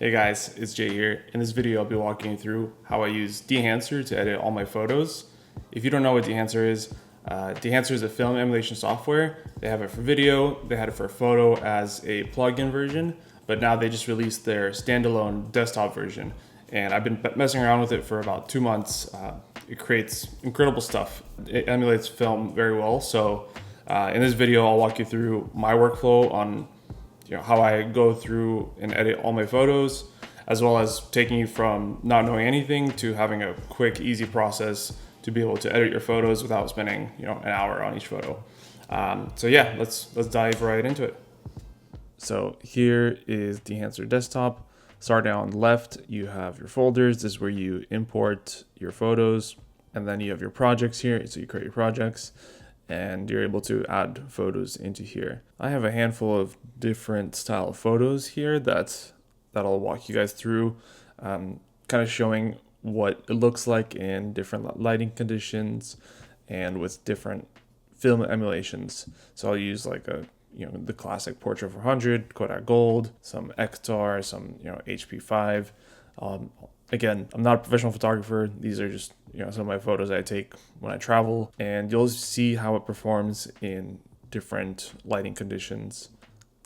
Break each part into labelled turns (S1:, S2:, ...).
S1: Hey guys, it's Jay here. In this video, I'll be walking you through how I use Dehancer to edit all my photos. If you don't know what Dehancer is a film emulation software. They have it for video, they had it for photo as a plugin version, but now they just released their standalone desktop version. And I've been messing around with it for about 2 months. It creates incredible stuff. It emulates film very well. So in this video, I'll walk you through my workflow on how I go through and edit all my photos, as well as taking you from not knowing anything to having a quick, easy process to be able to edit your photos without spending an hour on each photo. So yeah, let's dive right into it. So here is Dehancer Desktop. Starting on the left, you have your folders. This is where you import your photos, and then you have your projects here. So you create your projects, and you're able to add photos into here. I have a handful of different style of photos here that I'll walk you guys through, kind of showing what it looks like in different lighting conditions and with different film emulations. So I'll use like the classic Portra 400, Kodak Gold, some Ektar, some HP5. Again, I'm not a professional photographer. These are just some of my photos I take when I travel, and you'll see how it performs in different lighting conditions.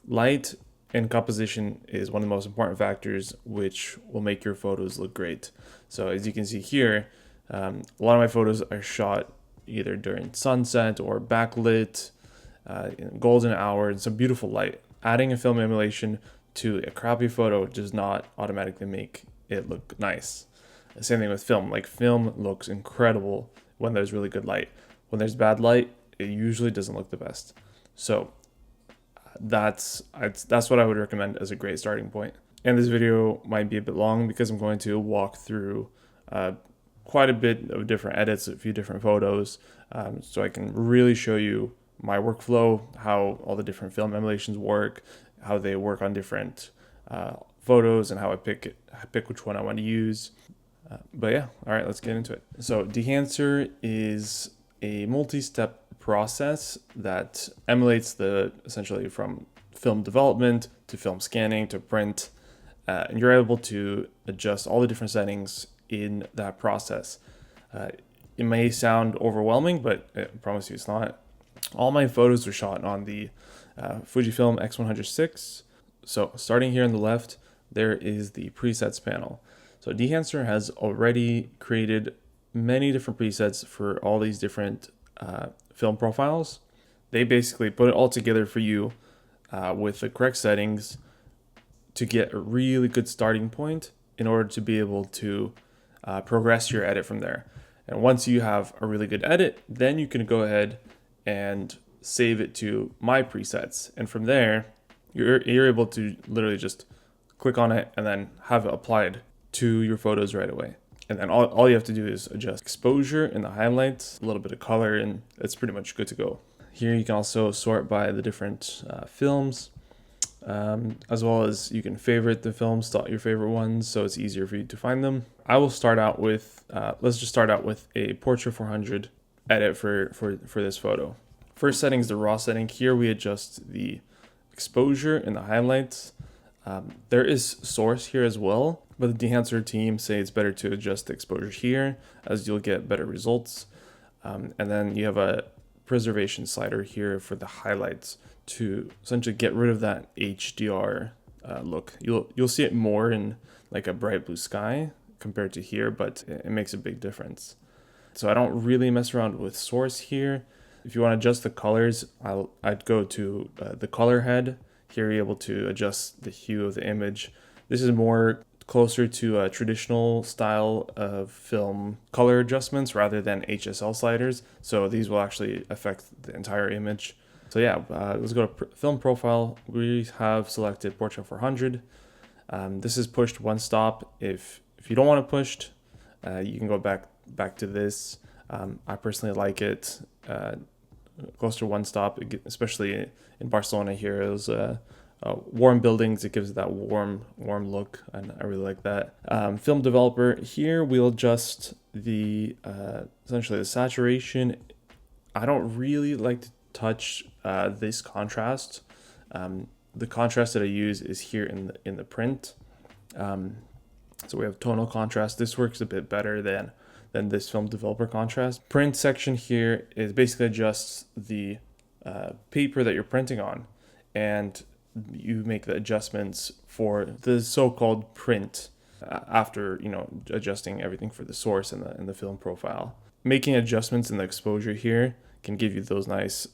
S1: Light and composition is one of the most important factors which will make your photos look great. So as you can see here, a lot of my photos are shot either during sunset or backlit, in golden hour, and some beautiful light. Adding a film emulation to a crappy photo does not automatically make it look nice. Same thing with film. Like, film looks incredible when there's really good light. When there's bad light, it usually doesn't look the best. So that's what I would recommend as a great starting point. And this video might be a bit long because I'm going to walk through quite a bit of different edits, a few different photos, so I can really show you my workflow, how all the different film emulations work, how they work on different photos, and how I pick which one I want to use. But yeah, all right, let's get into it. So Dehancer is a multi-step process that emulates essentially from film development to film scanning to print, and you're able to adjust all the different settings in that process. It may sound overwhelming, but I promise you it's not. All my photos were shot on the Fujifilm X100VI. So starting here on the left, there is the presets panel. So Dehancer has already created many different presets for all these different film profiles. They basically put it all together for you with the correct settings to get a really good starting point in order to be able to progress your edit from there. And once you have a really good edit, then you can go ahead and save it to my presets. And from there, you're able to literally just click on it and then have it applied to your photos right away. And then all you have to do is adjust exposure and the highlights, a little bit of color, and it's pretty much good to go. Here you can also sort by the different films, as well as you can favorite the films, your favorite ones, so it's easier for you to find them. I will start out with, let's just start out with a Portra 400 edit for this photo. First setting is the raw setting. Here we adjust the exposure and the highlights. There is source here as well, but the Dehancer team say it's better to adjust the exposure here as you'll get better results. And then you have a preservation slider here for the highlights to essentially get rid of that HDR look. You'll see it more in like a bright blue sky compared to here, but it makes a big difference. So I don't really mess around with source here. If you want to adjust the colors, I'd go to the color head. Here you're able to adjust the hue of the image. This is more closer to a traditional style of film color adjustments rather than HSL sliders. So these will actually affect the entire image. So yeah, let's go to film profile. We have selected Portra 400. This is pushed one stop. If you don't want it pushed, you can go back to this. I personally like it close to one stop, especially in Barcelona here. It was warm buildings. It gives it that warm look, and I really like that. Film developer, here we'll adjust the essentially the saturation. I don't really like to touch this contrast. The contrast that I use is here in the print. So we have tonal contrast. This works a bit better than this film developer contrast. Print section here is basically adjusts the paper that you're printing on, and you make the adjustments for the so-called print after adjusting everything for the source and the film profile. Making adjustments in the exposure here can give you those nice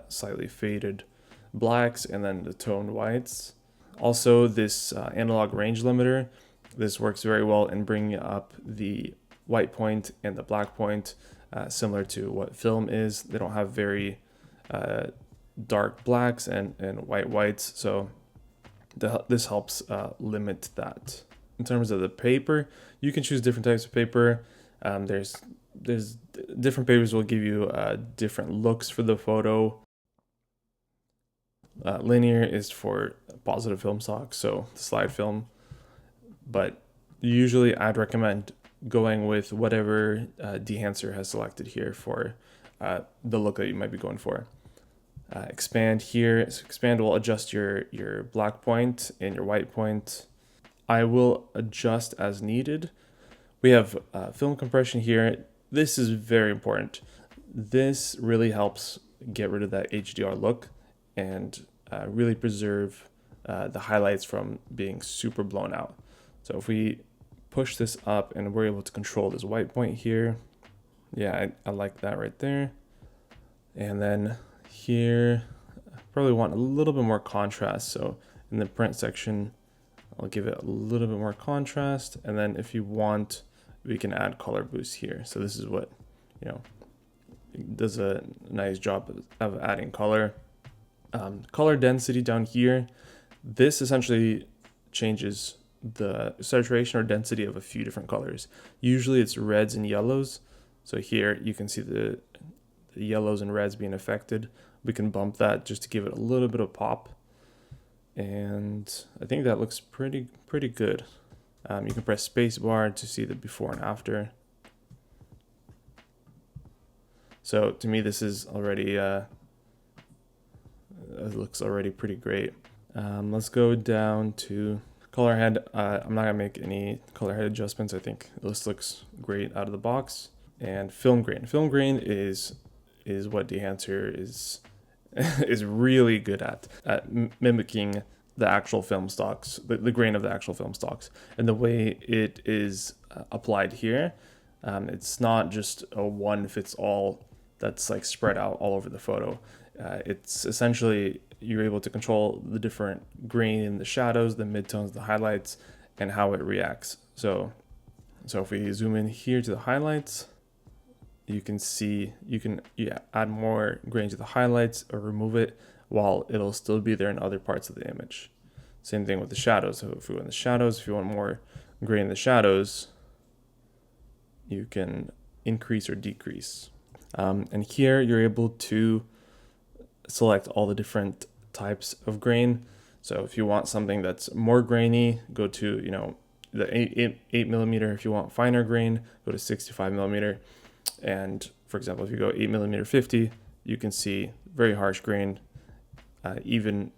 S1: slightly faded blacks and then the toned whites. Also, this analog range limiter, this works very well in bringing up the white point and the black point, similar to what film is. They don't have very dark blacks and white whites, so this helps limit that. In terms of the paper, you can choose different types of paper. There's different papers will give you different looks for the photo. Linear is for positive film stock, so the slide film. But usually I'd recommend going with whatever Dehancer has selected here for the look that you might be going for. Expand here. So expand will adjust your black point and your white point. I will adjust as needed. We have film compression here. This is very important. This really helps get rid of that HDR look and really preserve the highlights from being super blown out. So if we push this up and we're able to control this white point here, yeah, I like that right there. And then here, I probably want a little bit more contrast. So in the print section, I'll give it a little bit more contrast. And then if you want, we can add color boost here. So this is what, it does a nice job of adding color. Color density down here, this essentially changes the saturation or density of a few different colors. Usually it's reds and yellows. So here you can see the yellows and reds being affected. We can bump that just to give it a little bit of pop. And I think that looks pretty good. You can press spacebar to see the before and after. So to me, this is already, it looks already pretty great. Let's go down to color head. I'm not gonna make any color head adjustments. I think this looks great out of the box. And film grain. Film grain is what Dehancer is really good at mimicking the actual film stocks, the grain of the actual film stocks, and the way it is applied here. It's not just a one fits all that's like spread out all over the photo. It's essentially you're able to control the different grain in the shadows, the midtones, the highlights, and how it reacts. So if we zoom in here to the highlights, you can see you can add more grain to the highlights or remove it while it'll still be there in other parts of the image. Same thing with the shadows. So if we want the shadows, if you want more grain in the shadows, you can increase or decrease. And here you're able to select all the different types of grain. So if you want something that's more grainy, go to the 8 millimeter. If you want finer grain, go to 65 millimeter. And for example, if you go 8 millimeter 50, you can see very harsh grain. Even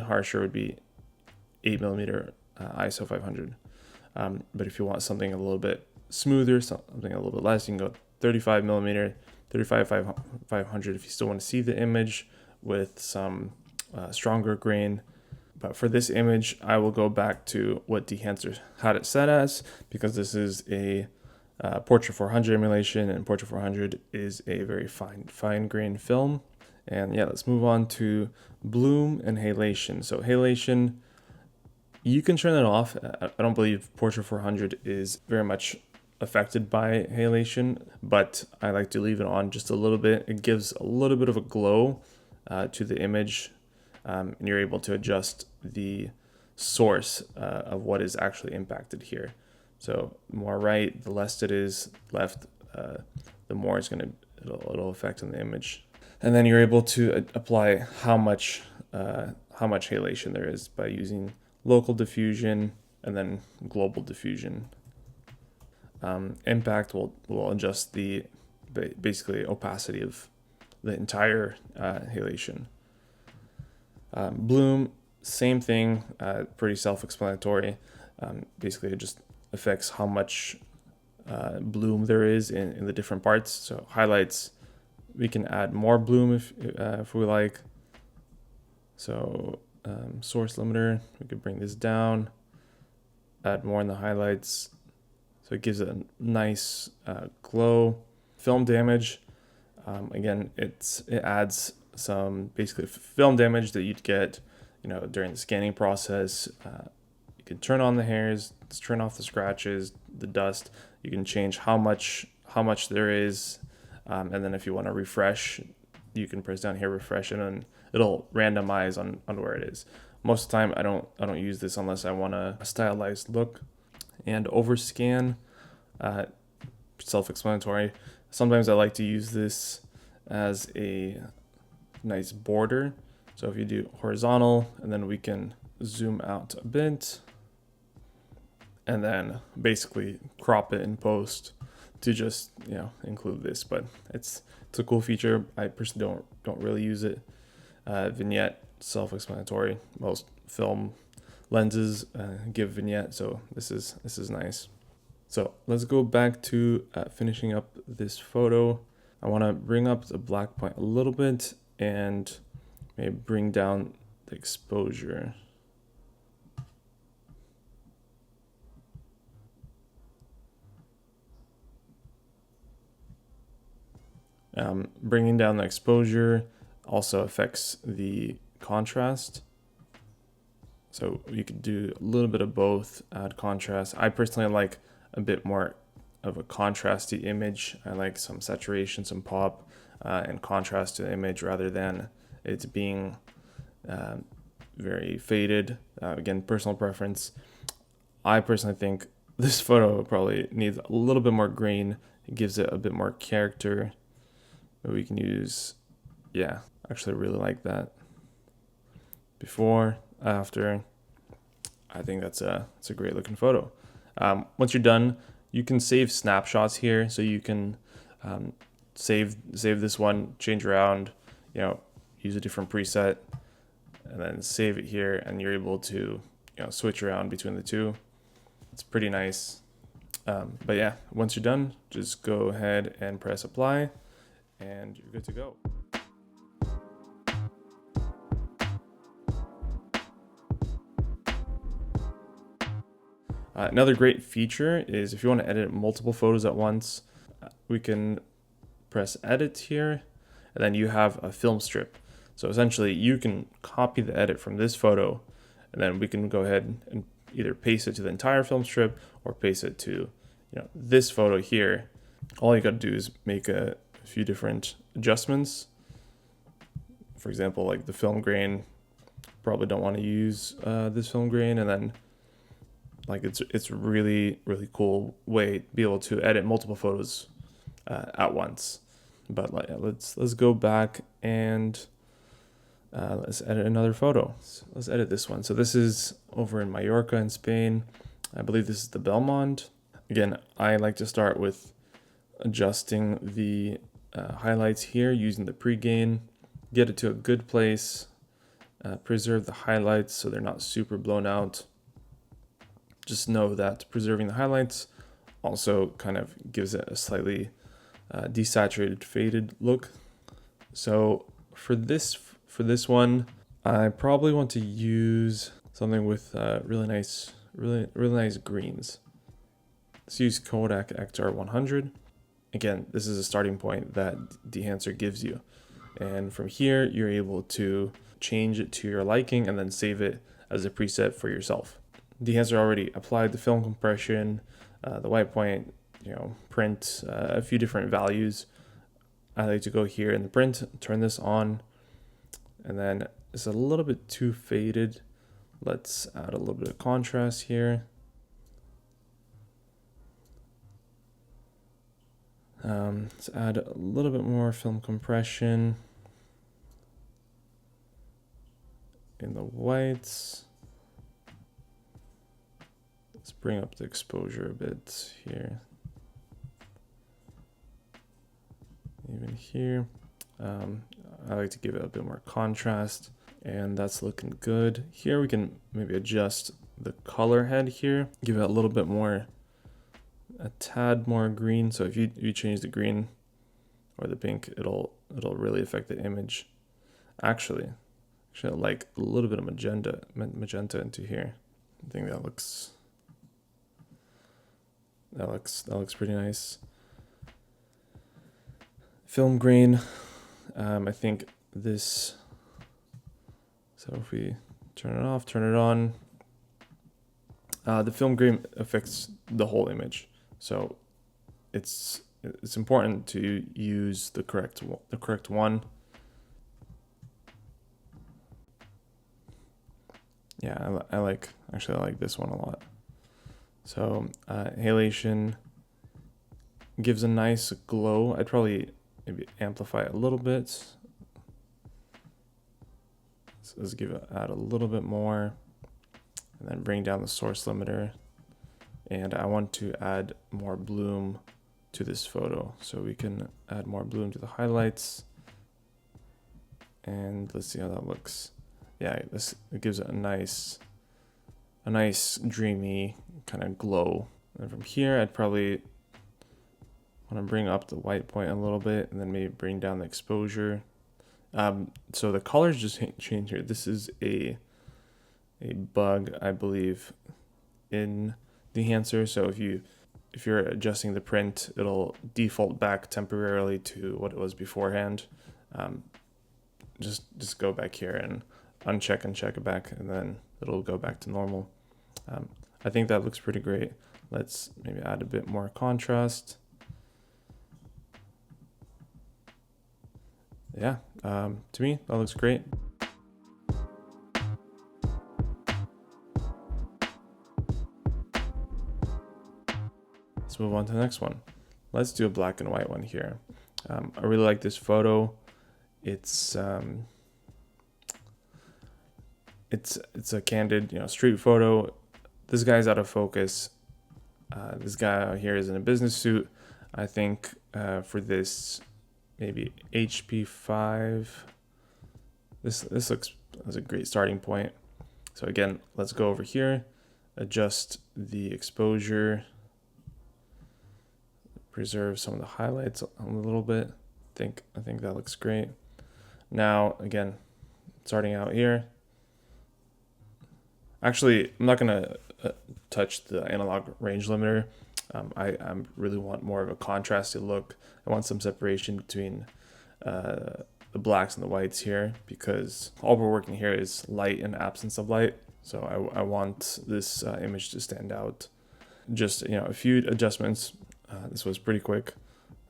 S1: harsher would be 8 millimeter ISO 500. But if you want something a little bit smoother, something a little bit less, you can go 35 millimeter, 500 if you still want to see the image with some stronger grain. But for this image, I will go back to what Dehancer had it set as, because this is a Portra 400 emulation, and Portra 400 is a very fine grain film. And yeah, let's move on to bloom and halation. So halation, you can turn it off. I don't believe Portra 400 is very much affected by halation, but I like to leave it on just a little bit. It gives a little bit of a glow to the image, and you're able to adjust the source of what is actually impacted here. So more right, the less it is left, the more it'll affect on the image. And then you're able to apply how much halation there is by using local diffusion and then global diffusion. Impact will adjust the basically opacity of the entire halation. Bloom, same thing, pretty self-explanatory. Basically, it just affects how much bloom there is in the different parts. So highlights, we can add more bloom if we like. So source limiter, we could bring this down, add more in the highlights. So it gives it a nice glow. Film damage, again, it adds some basically film damage that you'd get, during the scanning process. You can turn on the hairs, turn off the scratches, the dust. You can change how much there is, and then if you want to refresh, you can press down here, refresh it, and it'll randomize on where it is. Most of the time, I don't use this unless I want a stylized look. And overscan, self-explanatory. Sometimes I like to use this as a nice border. So if you do horizontal, and then we can zoom out a bit, and then basically crop it in post to just include this. But it's a cool feature. I personally don't really use it. Vignette, self-explanatory. Most film lenses give vignette, so this is nice. So let's go back to finishing up this photo. I want to bring up the black point a little bit and maybe bring down the exposure. Bringing down the exposure also affects the contrast. So you could do a little bit of both, add contrast. I personally like a bit more of a contrasty image. I like some saturation, some pop, and contrast to the image rather than it being very faded. Again, personal preference. I personally think this photo probably needs a little bit more grain. It gives it a bit more character. But we can use, actually really like that. Before, after, I think that's a great looking photo. Once you're done, you can save snapshots here, so you can save this one, change around, use a different preset, and then save it here, and you're able to switch around between the two. It's pretty nice. But yeah, once you're done, just go ahead and press apply, and you're good to go. Another great feature is if you want to edit multiple photos at once, we can press edit here, and then you have a film strip. So essentially you can copy the edit from this photo, and then we can go ahead and either paste it to the entire film strip or paste it to this photo here. All you got to do is make a few different adjustments. For example, like the film grain, probably don't want to use this film grain, and then it's really cool way to be able to edit multiple photos at once. But let's go back and let's edit another photo. So let's edit this one. So this is over in Mallorca in Spain. I believe this is the Belmont. Again, I like to start with adjusting the highlights here using the pre-gain, get it to a good place, preserve the highlights so they're not super blown out. Just know that preserving the highlights also kind of gives it a slightly desaturated, faded look. So for this one, I probably want to use something with really nice greens. Let's use Kodak Ektar 100. Again, this is a starting point that Dehancer gives you, and from here you're able to change it to your liking and then save it as a preset for yourself. Dehancer already applied the film compression, the white point, print, a few different values. I like to go here in the print, turn this on, and then it's a little bit too faded. Let's add a little bit of contrast here. Let's add a little bit more film compression in the whites. Let's bring up the exposure a bit here. Even here. I like to give it a bit more contrast, and that's looking good. Here we can maybe adjust the color head here, give it a little bit more, a tad more green. So if you change the green or the pink, it'll really affect the image. Actually like a little bit of magenta into here. I think that looks pretty nice. Film grain, I think this, so if we turn it off, turn it on, the film grain affects the whole image. So it's important to use the correct one. Yeah, I like this one a lot. So halation gives a nice glow. I'd probably maybe amplify it a little bit. So let's add a little bit more, and then bring down the source limiter. And I want to add more bloom to this photo, so we can add more bloom to the highlights. And let's see how that looks. Yeah, it gives it a nice dreamy kind of glow. And from here, I'd probably want to bring up the white point a little bit, and then maybe bring down the exposure. So the colors just change here. This is a bug, I believe, in Dehancer. So if you're adjusting the print, it'll default back temporarily to what it was beforehand. Just go back here and uncheck and check it back, and then it'll go back to normal. I think that looks pretty great. Let's maybe add a bit more contrast. Yeah, to me, that looks great. Let's move on to the next one. Let's do a black and white one here. I really like this photo. It's a candid, street photo. This guy's out of focus. This guy out here is in a business suit. I think for this, maybe HP5. This looks as a great starting point. So again, let's go over here, adjust the exposure, preserve some of the highlights a little bit. I think that looks great. Now again, starting out here. Actually, I'm not gonna touch the analog range limiter. I really want more of a contrasted look. I want some separation between the blacks and the whites here, because all we're working here is light and absence of light. So I want this image to stand out. Just a few adjustments. This was pretty quick.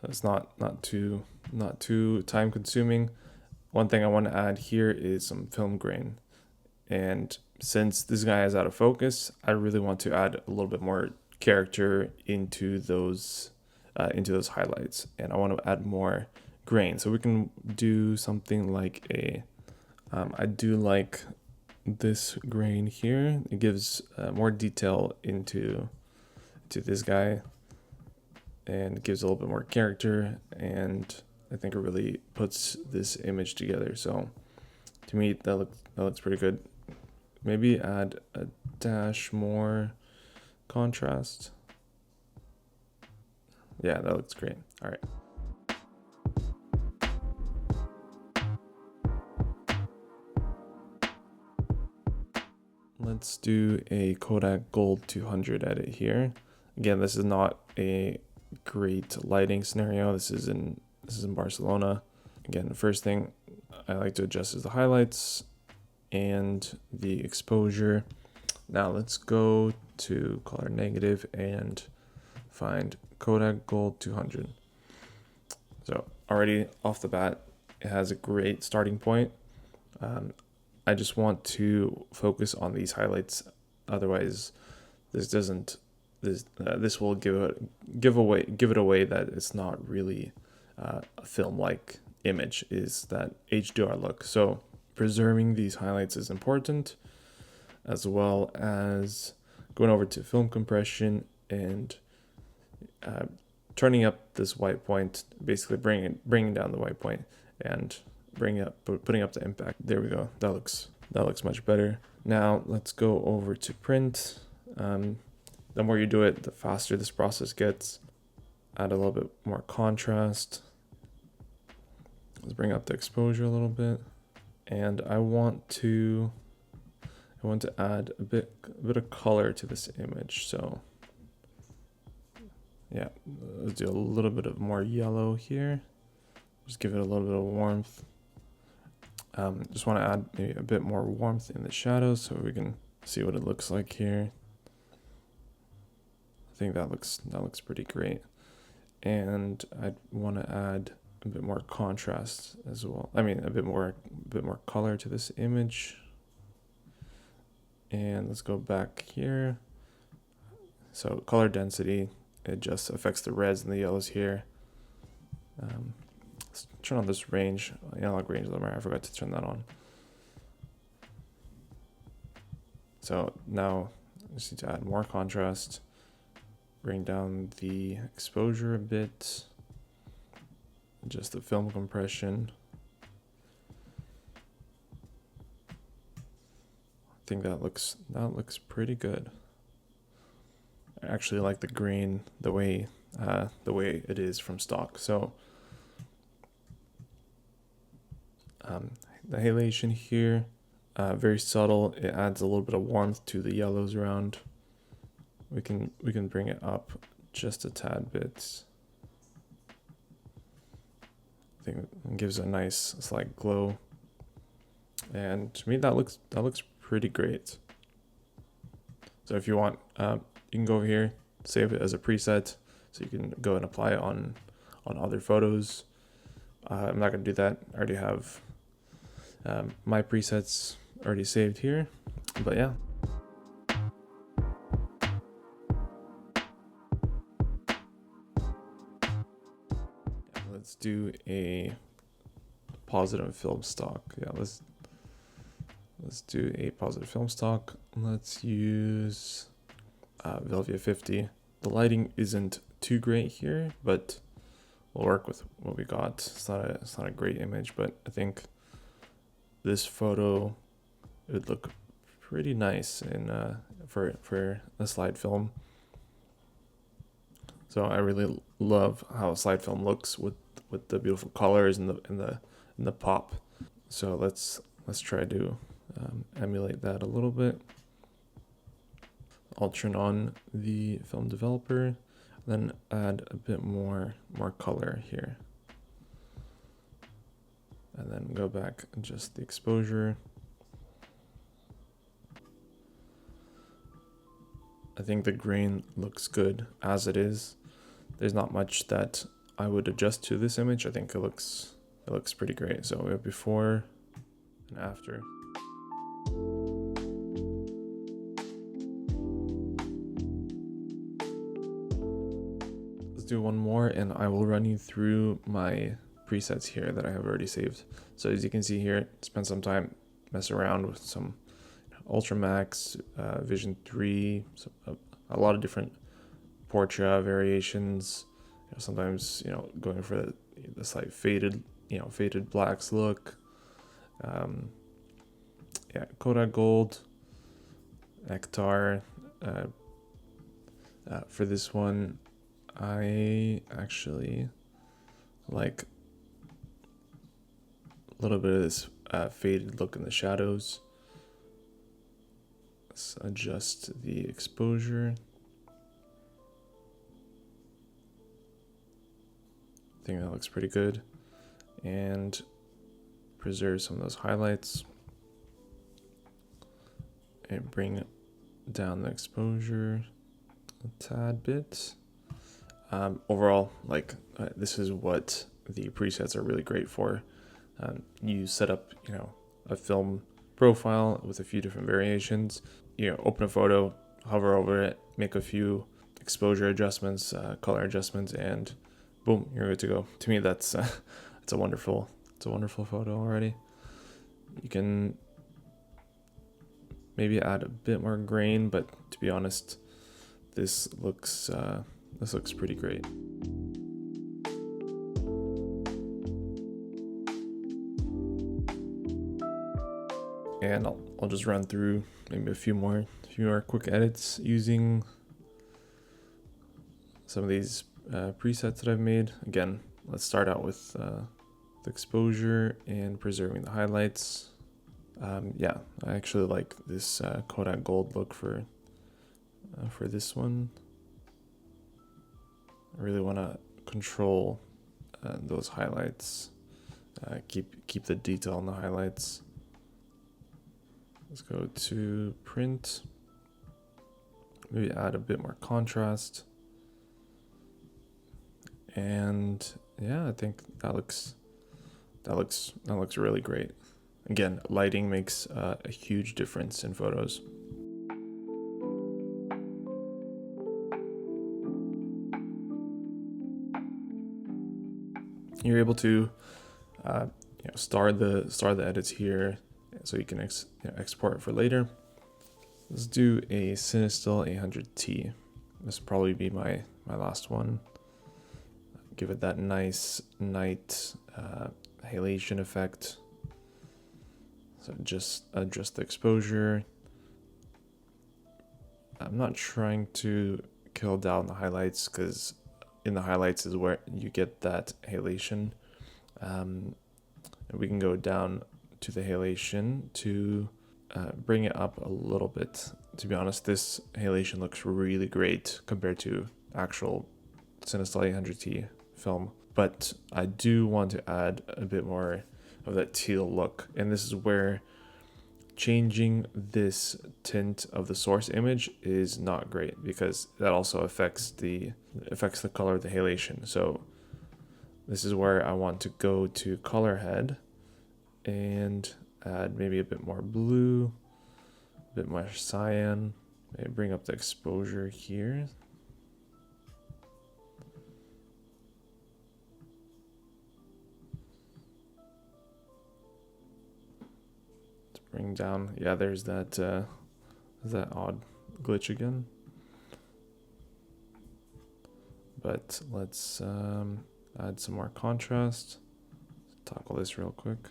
S1: It's not too time consuming. One thing I want to add here is some film grain, and since this guy is out of focus, I really want to add a little bit more character into those highlights, and I want to add more grain. So we can do something like I do like this grain here. It gives more detail into this guy, and gives a little bit more character, and I think it really puts this image together. So to me, that looks pretty good. Maybe add a dash more contrast. Yeah, that looks great. All right. Let's do a Kodak Gold 200 edit here. Again, this is not a great lighting scenario. This is in Barcelona. Again, the first thing I like to adjust is the highlights and the exposure. Now let's go to color negative and find Kodak Gold 200. So already off the bat, it has a great starting point. I just want to focus on these highlights. Otherwise, this will give it away that it's not really a film-like image, is that HDR look. So preserving these highlights is important, as well as going over to film compression and turning up this white point, basically bringing down the white point and putting up the impact. There we go. That looks much better. Now let's go over to print. The more you do it, the faster this process gets. Add a little bit more contrast. Let's bring up the exposure a little bit. And I want to add a bit of color to this image. So yeah, let's do a little bit of more yellow here. Just give it a little bit of warmth. Just want to add maybe a bit more warmth in the shadows so we can see what it looks like here. I think that looks pretty great. And I want to add a bit more contrast as well. I mean, a bit more color to this image. And let's go back here. So color density, it just affects the reds and the yellows here. Let's turn on this range, analog range limiter. I forgot to turn that on. So now I just need to add more contrast, bring down the exposure a bit, adjust the film compression. I think that looks pretty good. I actually like the green the way it is from stock. So the halation here, very subtle. It adds a little bit of warmth to the yellows around. We can bring it up just a tad bit. I think it gives a nice slight glow. And to me that looks pretty great. So if you want, you can go over here, save it as a preset, so you can go and apply it on other photos. I'm not gonna do that. I already have my presets already saved here, but yeah. Let's do a positive film stock. Yeah, let's do a positive film stock. Let's use Velvia 50. The lighting isn't too great here, but we'll work with what we got. It's not a great image, but I think this photo, it would look pretty nice in for a slide film. So I really love how a slide film looks with the beautiful colors and the pop. So let's try to emulate that a little bit. I'll turn on the film developer, then add a bit more color here. And then go back and adjust the exposure. I think the grain looks good as it is. There's not much that I would adjust to this image. I think it looks pretty great. So we have before and after. Let's do one more and I will run you through my presets here that I have already saved. So as you can see here, spend some time messing around with some Ultramax, Vision 3, a lot of different Portra variations. Sometimes going for the slight faded blacks look. Yeah, Kodak Gold, Ektar. For this one, I actually like a little bit of this faded look in the shadows. Let's adjust the exposure. I think that looks pretty good. And preserve some of those highlights. And bring down the exposure a tad bit. Overall, this is what the presets are really great for. You set up, a film profile with a few different variations. Open a photo, hover over it, make a few exposure adjustments, color adjustments, and boom, you're good to go. To me, that's a wonderful photo already. You can maybe add a bit more grain, but to be honest, this looks pretty great. And I'll just run through maybe a few more quick edits using some of these presets that I've made. Again, let's start out with the exposure and preserving the highlights. Yeah, I actually like this Kodak gold look for this one. I really want to control those highlights. Keep the detail in the highlights. Let's go to print. Maybe add a bit more contrast. And yeah, I think that looks really great. Again, lighting makes a huge difference in photos. You're able to star the edits here, so you can export it for later. Let's do a CineStill 800T. This will probably be my last one. Give it that nice night halation effect. So just adjust the exposure. I'm not trying to kill down the highlights, because in the highlights is where you get that halation. And we can go down to the halation to bring it up a little bit. To be honest, this halation looks really great compared to actual CineStill 800T film, but I do want to add a bit more of that teal look, and this is where changing this tint of the source image is not great, because that also affects the color of the halation. So this is where I want to go to color head and add maybe a bit more blue, a bit more cyan, maybe bring up the exposure here. Bring down, yeah, there's that odd glitch again. But let's add some more contrast. Toggle this real quick.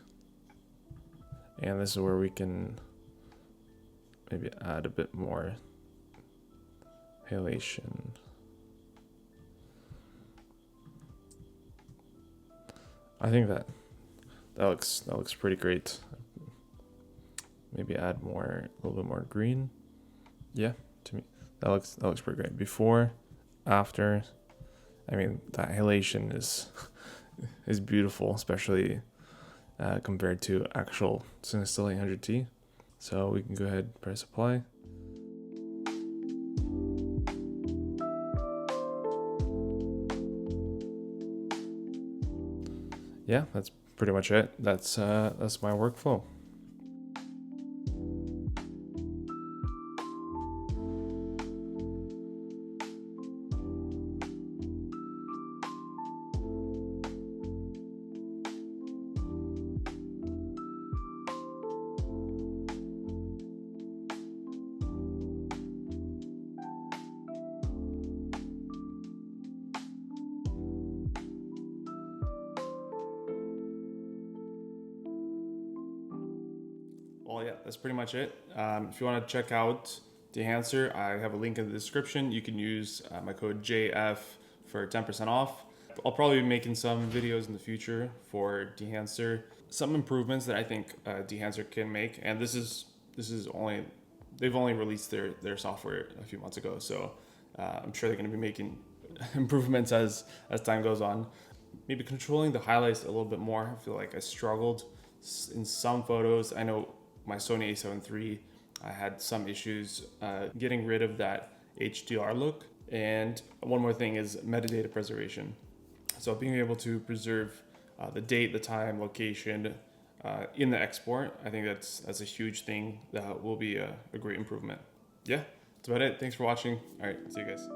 S1: And this is where we can maybe add a bit more halation. I think that looks pretty great. Maybe add a little bit more green. Yeah, to me that looks pretty great. Before, after, I mean, that halation is beautiful, especially compared to actual CineStill 800T. So we can go ahead and press apply. Yeah, that's pretty much it. That's my workflow. Well, yeah, that's pretty much it. If you want to check out Dehancer, I have a link in the description. You can use my code JF for 10% off. I'll probably be making some videos in the future for Dehancer. Some improvements that I think Dehancer can make, and this is only, they've only released their software a few months ago, so I'm sure they're going to be making improvements as time goes on. Maybe controlling the highlights a little bit more. I feel like I struggled in some photos. I know my Sony a7 III, I had some issues getting rid of that HDR look. And one more thing is metadata preservation. So being able to preserve the date, the time, location in the export, I think that's a huge thing that will be a great improvement. Yeah, that's about it. Thanks for watching. All right, see you guys.